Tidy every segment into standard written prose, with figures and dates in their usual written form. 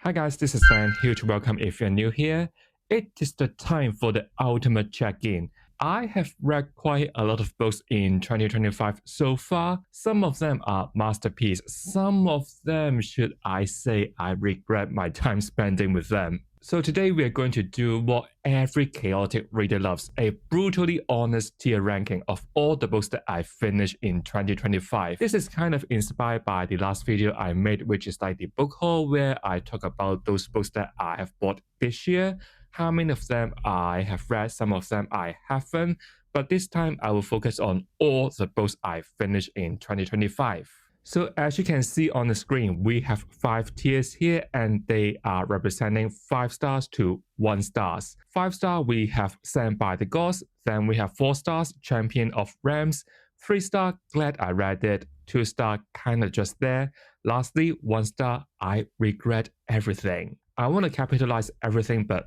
Hi guys, this is Dan, here to welcome if you're new here. It is the time for the ultimate check-in. I have read quite a lot of books in 2025 so far. Some of them are masterpieces. Some of them, should I say, I regret my time spending with them. So today we are going to do what every chaotic reader loves, a brutally honest tier ranking of all the books that I finished in 2025. This is kind of inspired by the last video I made, which is like the book haul, where I talk about those books that I have bought this year, how many of them I have read, some of them I haven't, but this time I will focus on all the books I finished in 2025. So as you can see on the screen, we have 5 tiers here and they are representing 5 stars to 1 stars. 5 star we have Sent by the Gods, then we have 4 stars Champion of Realms, 3 star Glad I Read It, 2 star Kinda Just There, lastly 1 star I Regret Everything. I want to capitalize everything but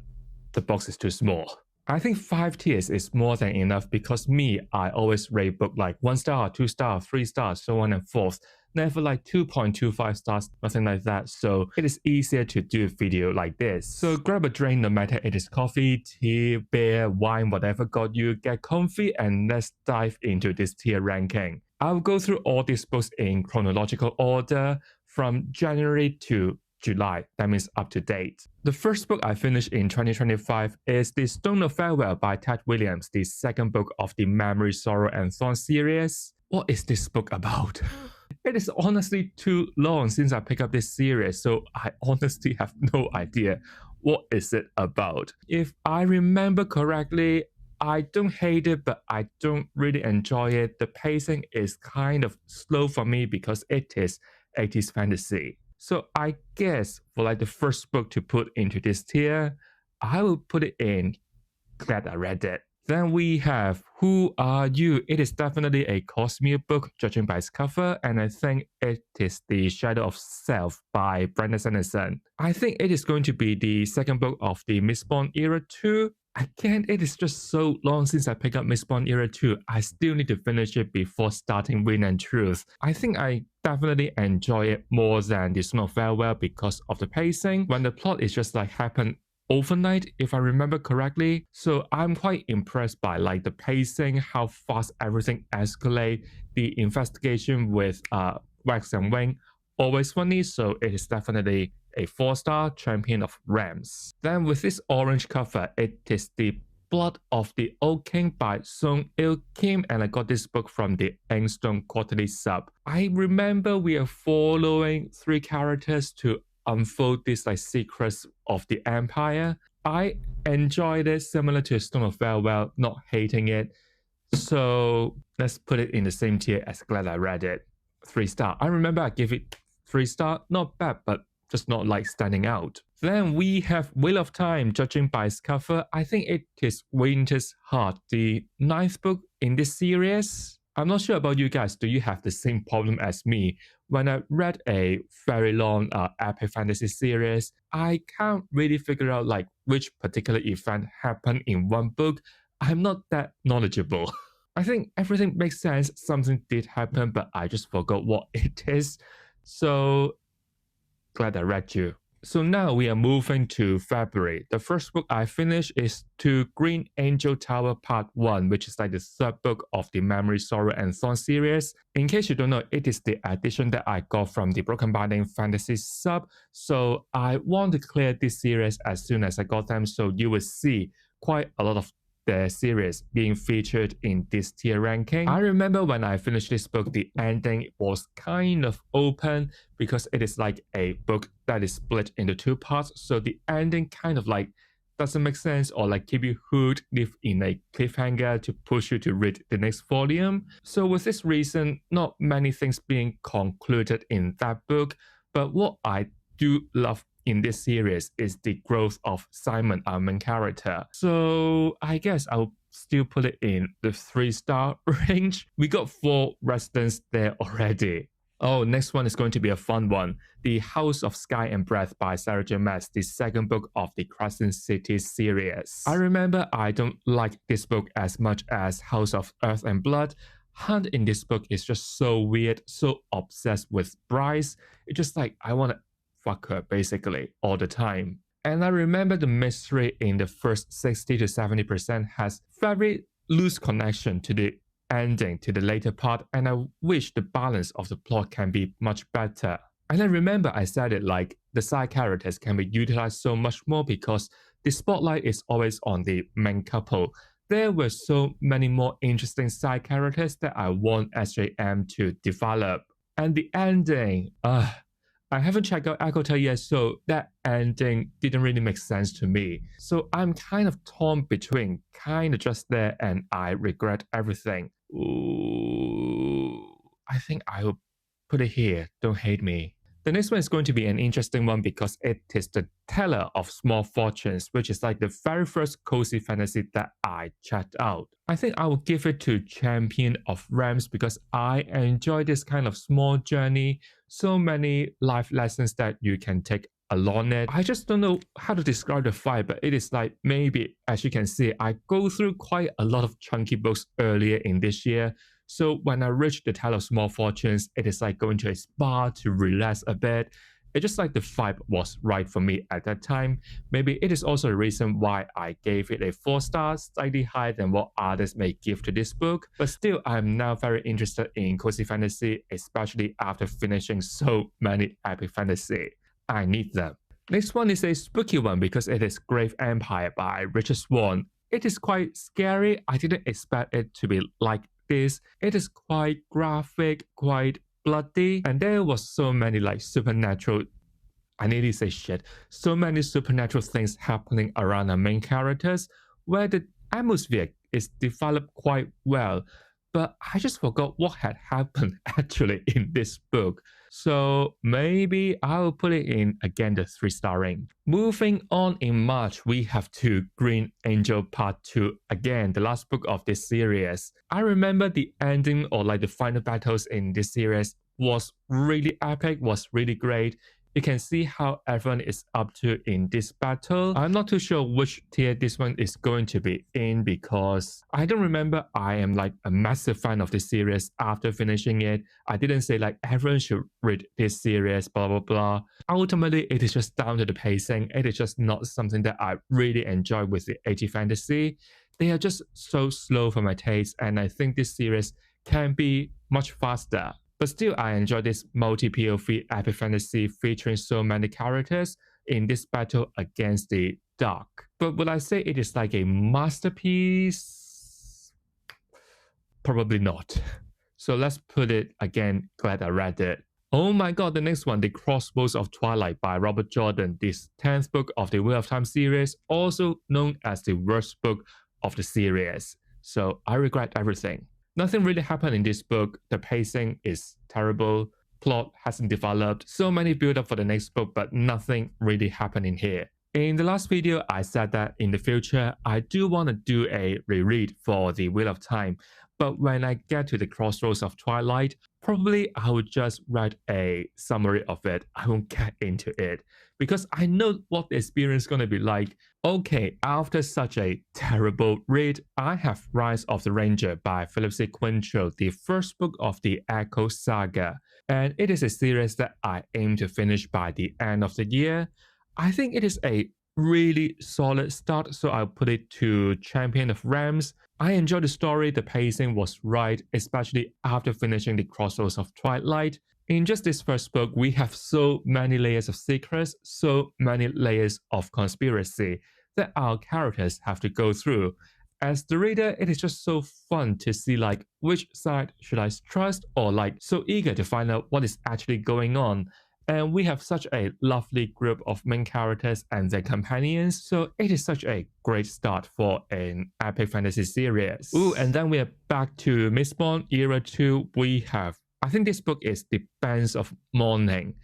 the box is too small. I think 5 tiers is more than enough because I always rate book like 1 star, 2 star, 3 stars, so on and forth. Never like 2.25 stars, nothing like that, so it is easier to do a video like this. So grab a drink, no matter it is coffee, tea, beer, wine, whatever got you, get comfy and let's dive into this tier ranking. I'll go through all these books in chronological order from January to July, that means up to date. The first book I finished in 2025 is The Stone of Farewell by Ted Williams, the second book of the Memory, Sorrow and Thorn series. What is this book about? It is honestly too long since I picked up this series, so I honestly have no idea what is it about. If I remember correctly, I don't hate it, but I don't really enjoy it. The pacing is kind of slow for me because it is 80s fantasy. So I guess for like the first book to put into this tier, I will put it in Glad I Read It. Then we have Who Are You? It is definitely a Cosmere book, judging by its cover, and I think it is The Shadow of Self by Brandon Sanderson. I think it is going to be the second book of the Mistborn Era 2. Again, it is just so long since I picked up Mistborn Era 2. I still need to finish it before starting Wind and Truth. I think I definitely enjoy it more than The Stone of Farewell because of the pacing, when the plot is just like happen overnight, if I remember correctly. So I'm quite impressed by like the pacing, how fast everything escalates, the investigation with Wax and Wing, always funny, so it is definitely a 4-star Champion of Realms. Then with this orange cover, it is The Blood of the Old King by Sung Il Kim, and I got this book from the Inkstone Quarterly Sub. I remember we are following 3 characters to unfold these like secrets of the Empire. I enjoyed it, similar to Stone of Farewell, not hating it. So let's put it in the same tier as Glad I Read It. 3 star. I remember I gave it 3 star, not bad, but just not like standing out. Then we have Wheel of Time, judging by its cover. I think it is Winter's Heart, the 9th book in this series. I'm not sure about you guys, do you have the same problem as me? When I read a very long epic fantasy series, I can't really figure out like which particular event happened in one book. I'm not that knowledgeable. I think everything makes sense, something did happen, but I just forgot what it is. So Glad I Read You. So now we are moving to February. The first book I finished is To Green Angel Tower Part 1, which is like the 3rd book of the Memory, Sorrow and Thorn series. In case you don't know, it is the edition that I got from the Broken Binding Fantasy Sub. So I want to clear this series as soon as I got them, so you will see quite a lot of the series being featured in this tier ranking. I remember when I finished this book, the ending was kind of open because it is like a book that is split into 2 parts. So the ending kind of like doesn't make sense or like keep you hooked, live in a cliffhanger to push you to read the next volume. So with this reason, not many things being concluded in that book. But what I do love in this series is the growth of Simon, our main character. So I guess I'll still put it in the 3-star range. We got 4 residents there already. Oh, next one is going to be a fun one. The House of Sky and Breath by Sarah J. Maas, the 2nd book of the Crescent City series. I remember I don't like this book as much as House of Earth and Blood. Hunt in this book is just so weird, so obsessed with Bryce. It's just like I want to fucker basically all the time. And I remember the mystery in the first 60 to 70% has very loose connection to the ending, to the later part, and I wish the balance of the plot can be much better. And I remember I said it like the side characters can be utilized so much more because the spotlight is always on the main couple. There were so many more interesting side characters that I want SJM to develop. And the ending, I haven't checked out Akota yet, so that ending didn't really make sense to me. So I'm kind of torn between kind of just there and I regret everything. Ooh, I think I will put it here. Don't hate me. The next one is going to be an interesting one because it is the Teller of Small Fortunes, which is like the very first cozy fantasy that I checked out. I think I will give it to Champion of Realms because I enjoy this kind of small journey, so many life lessons that you can take along it. I just don't know how to describe the vibe, but it is like maybe, as you can see, I go through quite a lot of chunky books earlier in this year. So when I reach the Tale of Small Fortunes, it is like going to a spa to relax a bit. It's just like the vibe was right for me at that time. Maybe it is also a reason why I gave it a 4 stars, slightly higher than what others may give to this book. But still, I'm now very interested in cozy fantasy, especially after finishing so many epic fantasy. I need them. Next one is a spooky one because it is Grave Empire by Richard Swan. It is quite scary. I didn't expect it to be like this. It is quite graphic, quite bloody, and there was so many like supernatural, I nearly say shit, so many supernatural things happening around the main characters where the atmosphere is developed quite well. But I just forgot what had happened actually in this book. So maybe I'll put it in again the 3-star range. Moving on in March, we have to Green Angel Part 2, again the last book of this series. I remember the ending or like the final battles in this series was really epic, was really great. You can see how everyone is up to in this battle. I'm not too sure which tier this one is going to be in because I don't remember I am like a massive fan of this series after finishing it. I didn't say like everyone should read this series, blah, blah, blah. Ultimately, it is just down to the pacing. It is just not something that I really enjoy with the 80 fantasy. They are just so slow for my taste, and I think this series can be much faster. But still, I enjoy this multi-POV epic fantasy featuring so many characters in this battle against the Dark. But would I say it is like a masterpiece? Probably not. So let's put it again, glad I read it. Oh my god, the next one, The Crossroads of Twilight by Robert Jordan, this 10th book of the Wheel of Time series, also known as the worst book of the series. So I regret everything. Nothing really happened in this book. The pacing is terrible. Plot hasn't developed. So many build up for the next book, but nothing really happened in here. In the last video, I said that in the future, I do want to do a reread for the Wheel of Time. But when I get to the Crossroads of Twilight, probably I will just write a summary of it. I won't get into it because I know what the experience is going to be like. Okay, after such a terrible read, I have Rise of the Ranger by Philip C. Quintrell, the first book of the Echo Saga. And it is a series that I aim to finish by the end of the year. I think it is a really solid start, so I'll put it to Champion of Realms. I enjoyed the story, the pacing was right, especially after finishing the Crossroads of Twilight. In just this first book, we have so many layers of secrets, so many layers of conspiracy that our characters have to go through. As the reader, it is just so fun to see like which side should I trust, or like so eager to find out what is actually going on. And we have such a lovely group of main characters and their companions, so it is such a great start for an epic fantasy series. Ooh, and then we are back to Mistborn Era 2. We have, I think this book is The Bands of Mourning.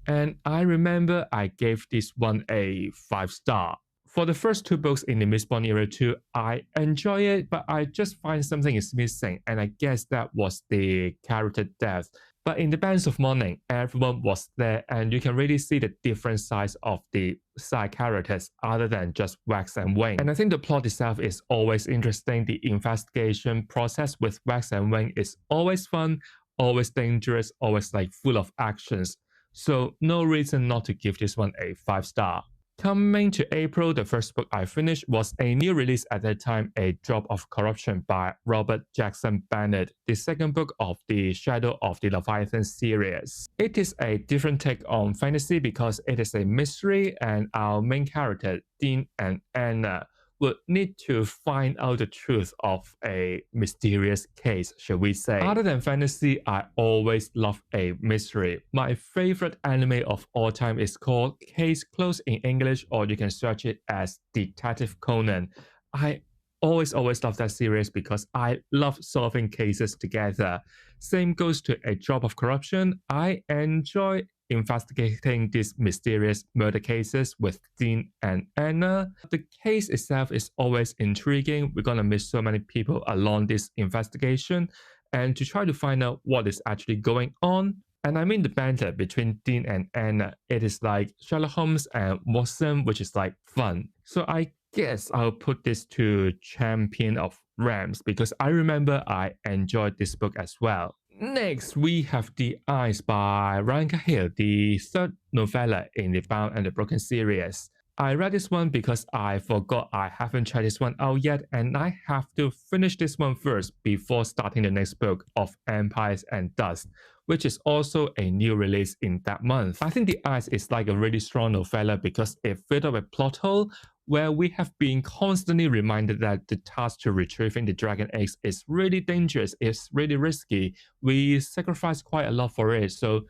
And I remember I gave this one a 5-star. For the first 2 books in the Mistborn Era 2, I enjoy it, but I just find something is missing, and I guess that was the character depth. But in the Bands of Mourning, everyone was there, and you can really see the different sides of the side characters other than just Wax and Wayne. And I think the plot itself is always interesting. The investigation process with Wax and Wayne is always fun, always dangerous, always like full of actions. so no reason not to give this one a 5-star. Coming to April, the first book I finished was a new release at that time, A Drop of Corruption by Robert Jackson Bennett, the second book of the Shadow of the Leviathan series. It is a different take on fantasy because it is a mystery and our main character, Dean and Anna, would need to find out the truth of a mysterious case, shall we say. Other than fantasy, I always love a mystery. My favorite anime of all time is called Case Closed in English, or you can search it as Detective Conan. I always love that series because I love solving cases together. Same goes to A Drop of Corruption. I enjoy investigating these mysterious murder cases with Dean and Anna. The case itself is always intriguing. We're gonna meet so many people along this investigation and to try to find out what is actually going on. And I mean the banter between Dean and Anna. It is like Sherlock Holmes and Watson, which is like fun. So I guess I'll put this to Champion of Rams because I remember I enjoyed this book as well. Next, we have The Eyes by Ryan Cahill, the third novella in the Bound and the Broken series. I read this one because I forgot I haven't tried this one out yet and I have to finish this one first before starting the next book of Empires and Dust, which is also a new release in that month. I think The Eyes is like a really strong novella because it filled up a plot hole where we have been constantly reminded that the task to retrieving the dragon eggs is really dangerous, it's really risky. We sacrifice quite a lot for it. So,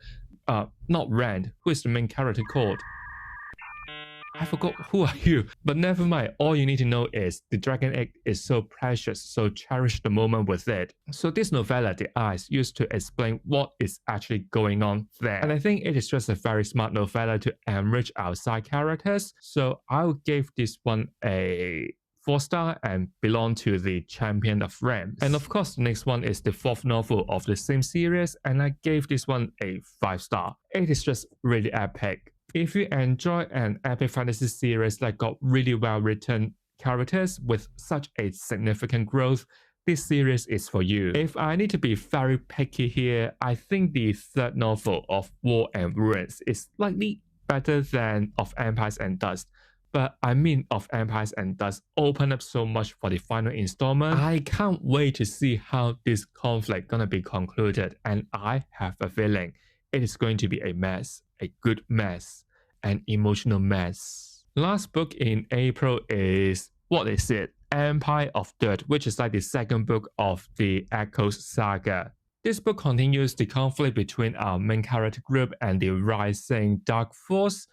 not Rand, who is the main character called? I forgot who are you, but never mind. All you need to know is the dragon egg is so precious, so cherish the moment with it. So this novella, The Eyes, used to explain what is actually going on there. And I think it is just a very smart novella to enrich our side characters. So I'll give this one a 4-star and belong to the Champion of Rams. And of course, the next one is the fourth novel of the same series, and I gave this one a 5-star. It is just really epic. If you enjoy an epic fantasy series that got really well written characters with such a significant growth, this series is for you. If I need to be very picky here, I think the third novel of War and Ruins is slightly better than of Empires and Dust. But I mean of Empires and Dust open up so much for the final installment. I can't wait to see how this conflict gonna be concluded, and I have a feeling it is going to be a mess, a good mess, an emotional mess. Last book in April is, what is it? Empire of Dirt, which is like the second book of the Echoes saga. This book continues the conflict between our main character group and the rising dark force.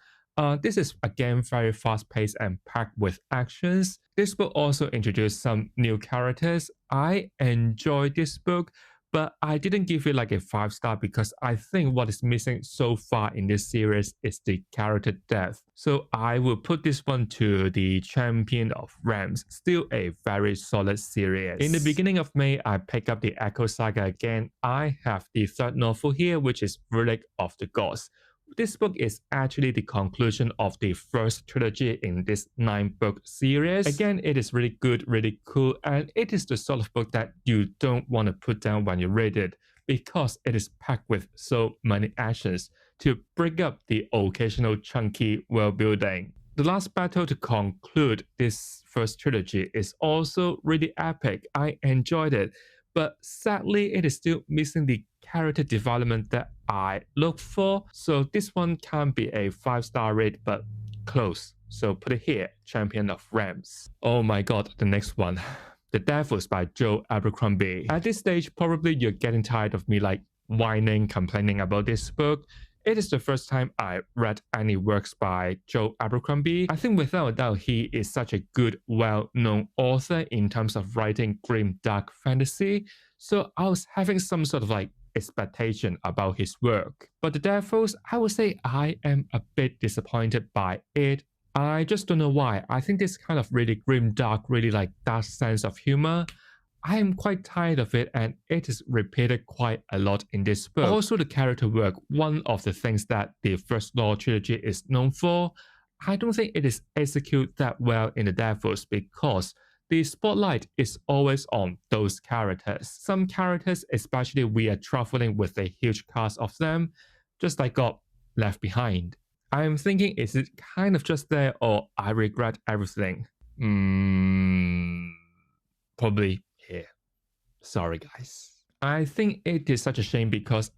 This is again very fast-paced and packed with actions. This book also introduced some new characters. I enjoyed this book, but I didn't give it like a 5-star because I think what is missing so far in this series is the character depth. So I will put this one to the Champion of Rams, still a very solid series. In the beginning of May, I picked up the Echo Saga again. I have the third novel here, which is Relic of the Gods. This book is actually the conclusion of the first trilogy in this 9-book series. Again, it is really good, really cool, and it is the sort of book that you don't want to put down when you read it because it is packed with so many actions to break up the occasional chunky world building. The last battle to conclude this first trilogy is also really epic. I enjoyed it, but sadly, it is still missing the character development that I look for. So this one can't be a 5-star rate, but close. So put it here, Champion of Rams. Oh my god, the next one. The Devils by Joe Abercrombie. At this stage, probably you're getting tired of me like whining, complaining about this book. It is the first time I read any works by Joe Abercrombie. I think without a doubt he is such a good, well-known author in terms of writing grim, dark fantasy. So I was having some sort of like expectation about his work. But The Devils, I would say I am a bit disappointed by it. I just don't know why. I think this kind of really grim, dark, really like dark sense of humor, I am quite tired of it and it is repeated quite a lot in this book. Also the character work, one of the things that the First Law trilogy is known for, I don't think it is executed that well in The Devils because the spotlight is always on those characters. Some characters, especially we are traveling with a huge cast of them, just like God, left behind. I'm thinking, is it kind of just there or I regret everything? Probably here. Sorry, guys. I think it is such a shame because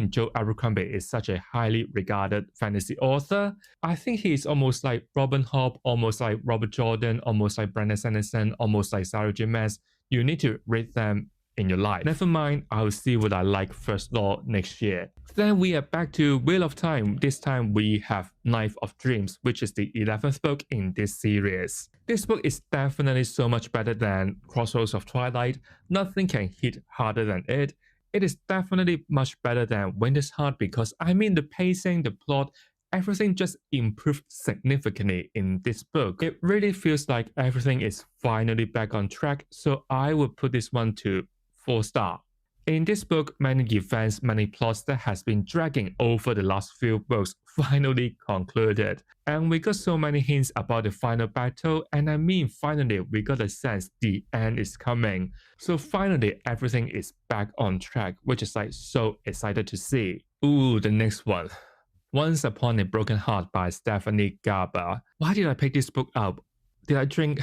Joe Abercrombie is such a highly regarded fantasy author. I think he is almost like Robin Hobb, almost like Robert Jordan, almost like Brandon Sanderson, almost like Sarah J. Maas. You need to read them in your life. Never mind, I'll see what I like First Law next year. Then we are back to Wheel of Time. This time we have Knife of Dreams, which is the 11th book in this series. This book is definitely so much better than Crossroads of Twilight. Nothing can hit harder than it. It is definitely much better than Winter's Heart because the pacing, the plot, everything just improved significantly in this book. It really feels like everything is finally back on track, so I would put this one to 4-star. In this book, many events, many plots that has been dragging over the last few books finally concluded. And we got so many hints about the final battle, and finally we got a sense the end is coming. So finally everything is back on track, which is like so excited to see. Ooh, the next one. Once Upon a Broken Heart by Stephanie Garber. Why did I pick this book up? Did I drink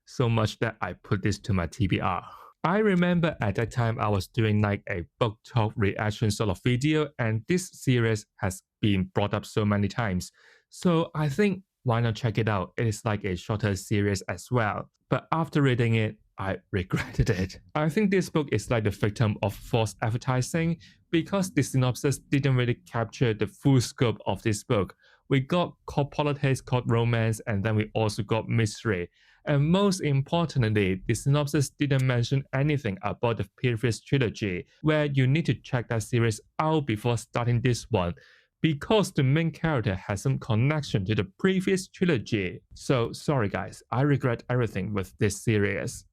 so much that I put this to my TBR? I remember at that time I was doing like a book talk reaction sort of video, and this series has been brought up so many times. So I think why not check it out? It is like a shorter series as well. But after reading it, I regretted it. I think this book is like the victim of false advertising because the synopsis didn't really capture the full scope of this book. We got court politics, court romance, and then we also got mystery. And most importantly, the synopsis didn't mention anything about the previous trilogy, where you need to check that series out before starting this one, because the main character has some connection to the previous trilogy. So sorry guys, I regret everything with this series.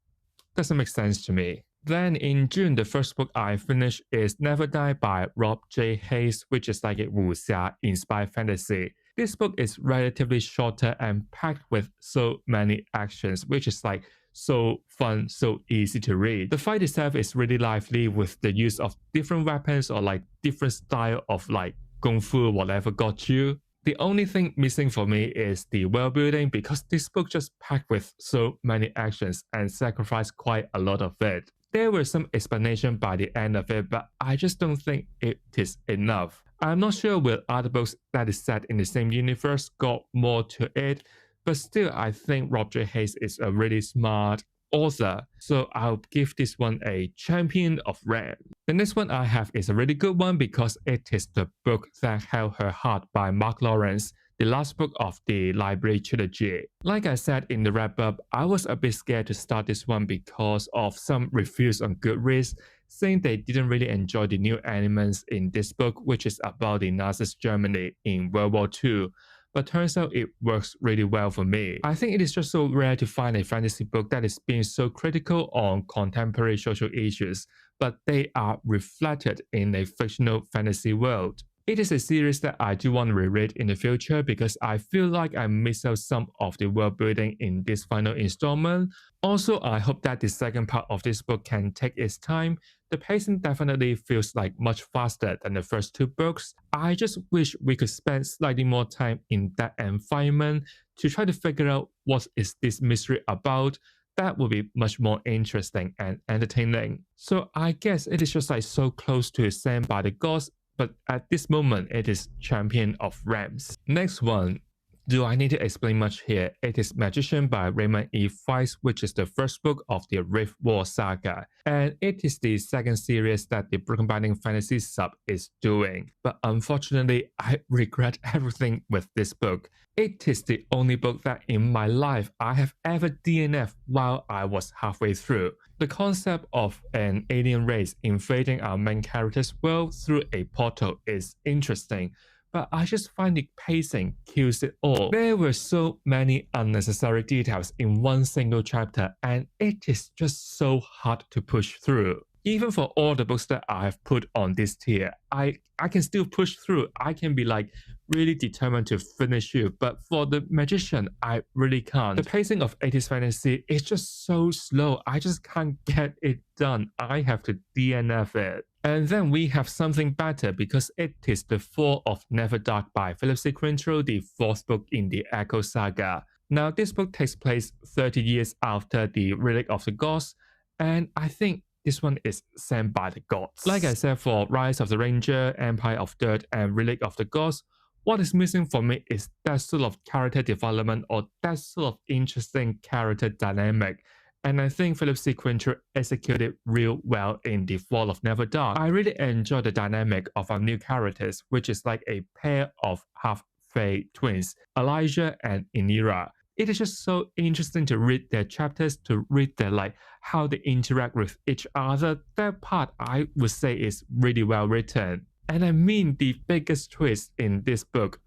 Doesn't make sense to me. Then in June, the first book I finished is Never Die by Rob J. Hayes, which is like a wuxia inspired fantasy. This book is relatively shorter and packed with so many actions, which is like so fun, so easy to read. The fight itself is really lively with the use of different weapons or like different style of like kung fu, whatever got you. The only thing missing for me is the world building because this book just packed with so many actions and sacrificed quite a lot of it. There was some explanation by the end of it, but I just don't think it is enough. I'm not sure will other books that is set in the same universe got more to it, but still I think Rob J. Hayes is a really smart author, so I'll give this one a champion of Ram. The next one I have is a really good one because it is the book that held her heart by Mark Lawrence, the last book of the Library trilogy. Like I said in the wrap-up, I was a bit scared to start this one because of some reviews on Goodreads saying they didn't really enjoy the new elements in this book, which is about the Nazi Germany in World War II. But turns out it works really well for me. I think it is just so rare to find a fantasy book that is being so critical on contemporary social issues, but they are reflected in a fictional fantasy world. It is a series that I do want to reread in the future because I feel like I missed out some of the world building in this final installment. Also, I hope that the second part of this book can take its time. The pacing definitely feels like much faster than the first two books. I just wish we could spend slightly more time in that environment to try to figure out what is this mystery about. That would be much more interesting and entertaining. So I guess it is just like so close to Sent by the Gods, but at this moment it is Champion of Rams. Next one. Do I need to explain much here? It is Magician by Raymond E. Weiss, which is the first book of the Rift War saga, and it is the second series that the Broken Binding Fantasy sub is doing. But unfortunately, I regret everything with this book. It is the only book that in my life I have ever DNF while I was halfway through. The concept of an alien race invading our main character's world through a portal is interesting, but I just find the pacing kills it all. There were so many unnecessary details in one single chapter, and it is just so hard to push through. Even for all the books that I have put on this tier, I can still push through. I can be like really determined to finish you, but for The Magician, I really can't. The pacing of 80s fantasy is just so slow. I just can't get it done. I have to DNF it. And then we have something better because it is The Fall of Neverdark by Philip C. Quintrell, the fourth book in the Echo Saga. Now, this book takes place 30 years after the Relic of the Gods, and I think this one is sent by the gods. Like I said, for Rise of the Ranger, Empire of Dirt, and Relic of the Gods, what is missing for me is that sort of character development or that sort of interesting character dynamic. And I think Philip C. Quintrell executed real well in The Fall of Neverdark. I really enjoy the dynamic of our new characters, which is like a pair of half-fae twins, Elijah and Inira. It is just so interesting to read their chapters, to read their how they interact with each other. That part I would say is really well written. And I mean, the biggest twist in this book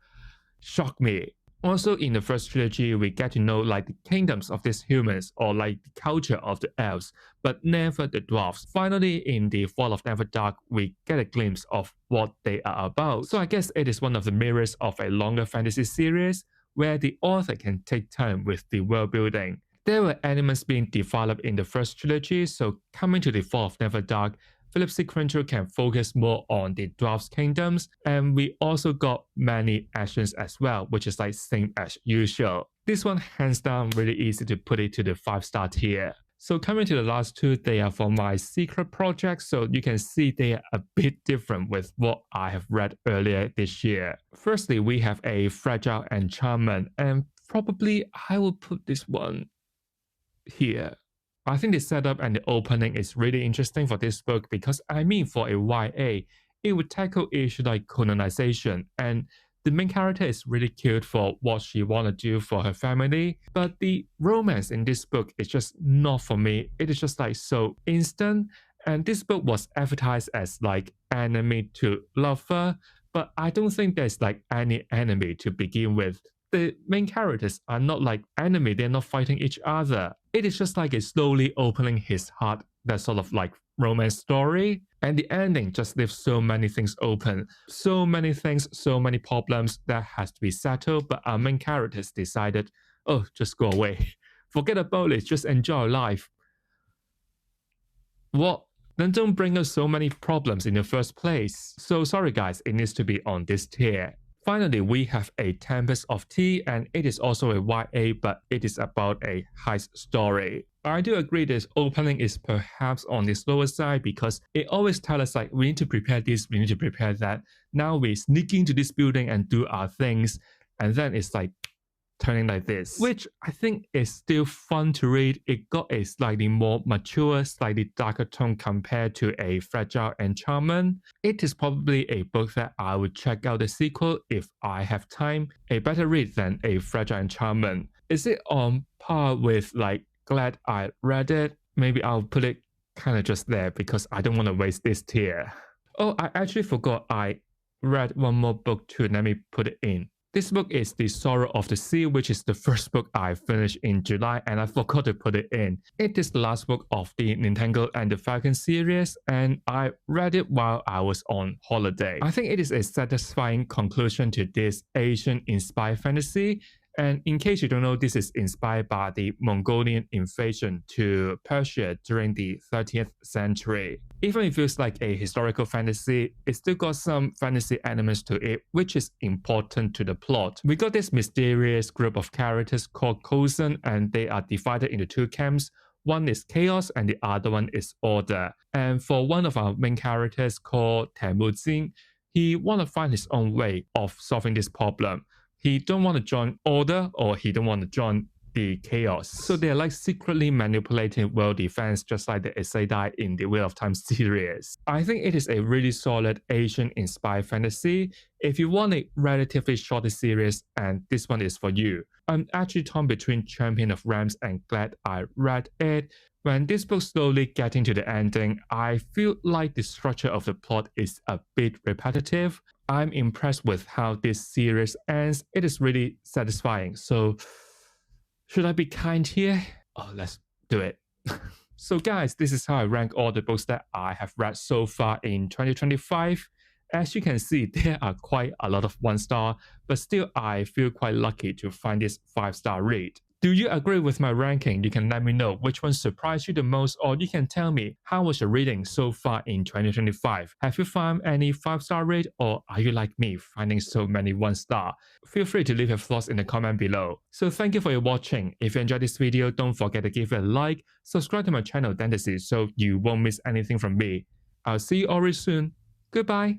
shocked me. Also, in the first trilogy, we get to know the kingdoms of these humans or the culture of the elves, but never the dwarves. Finally, in The Fall of Neverdark, we get a glimpse of what they are about. So I guess it is one of the mirrors of a longer fantasy series where the author can take time with the world building. There were elements being developed in the first trilogy, so coming to The Fall of Neverdark, Philip C. Quintrell can focus more on the Dwarves Kingdoms, and we also got many actions as well, which is same as usual. This one hands down really easy to put it to the 5-star tier. So coming to the last two, they are for my secret projects, so you can see they are a bit different with what I have read earlier this year. Firstly, we have a Fragile Enchantment, and probably I will put this one here. I think the setup and the opening is really interesting for this book because I mean for a YA, it would tackle issues like colonization, and the main character is really cute for what she want to do for her family, but the romance in this book is just not for me. It is just so instant, and this book was advertised as enemy to lover, but I don't think there's any enemy to begin with. The main characters are not enemy, they're not fighting each other. It is just a slowly opening his heart, that sort of romance story. And the ending just leaves so many things open. So many things, so many problems that has to be settled, but our main characters decided, oh, just go away. Forget about it, just enjoy life. What? Then don't bring us so many problems in the first place. So sorry guys, it needs to be on this tier. Finally, we have A Tempest of Tea, and it is also a YA, but it is about a heist story. I do agree this opening is perhaps on the slower side because it always tells us we need to prepare this, we need to prepare that. Now we sneak into this building and do our things, and then it's turning like this, which I think is still fun to read. It got a slightly more mature, slightly darker tone compared to a Fragile Enchantment. It is probably a book that I would check out the sequel if I have time. A better read than a Fragile Enchantment. Is it on par with Glad I Read It? Maybe I'll put it kind of just there because I don't want to waste this tier. Oh, I actually forgot I read one more book too. Let me put it in. This book is The Sorrow of the Sea, which is the first book I finished in July, and I forgot to put it in. It is the last book of the Nintangle and the Falcon series, and I read it while I was on holiday. I think it is a satisfying conclusion to this Asian-inspired fantasy. And in case you don't know, this is inspired by the Mongolian invasion to Persia during the 30th century. Even if it feels like a historical fantasy, it still got some fantasy elements to it, which is important to the plot. We got this mysterious group of characters called Kosen, and they are divided into two camps. One is chaos and the other one is order. And for one of our main characters called Temujin, he want to find his own way of solving this problem. He don't want to join order or he don't want to join the chaos. So they're secretly manipulating world events just like the Aes Sedai in the Wheel of Time series. I think it is a really solid Asian-inspired fantasy. If you want a relatively shorter series, and this one is for you. I'm actually torn between Champion of Realms and Glad I Read It. When this book slowly getting to the ending, I feel like the structure of the plot is a bit repetitive. I'm impressed with how this series ends. It is really satisfying. So should I be kind here? Oh, let's do it. So guys, this is how I rank all the books that I have read so far in 2025. As you can see, there are quite a lot of 1-star, but still I feel quite lucky to find this 5-star read. Do you agree with my ranking? You can let me know which one surprised you the most, or you can tell me how was your reading so far in 2025. Have you found any 5-star read, or are you like me finding so many 1-star? Feel free to leave your thoughts in the comment below. So thank you for your watching. If you enjoyed this video, don't forget to give it a like, subscribe to my channel Dentistry so you won't miss anything from me. I'll see you all soon. Goodbye.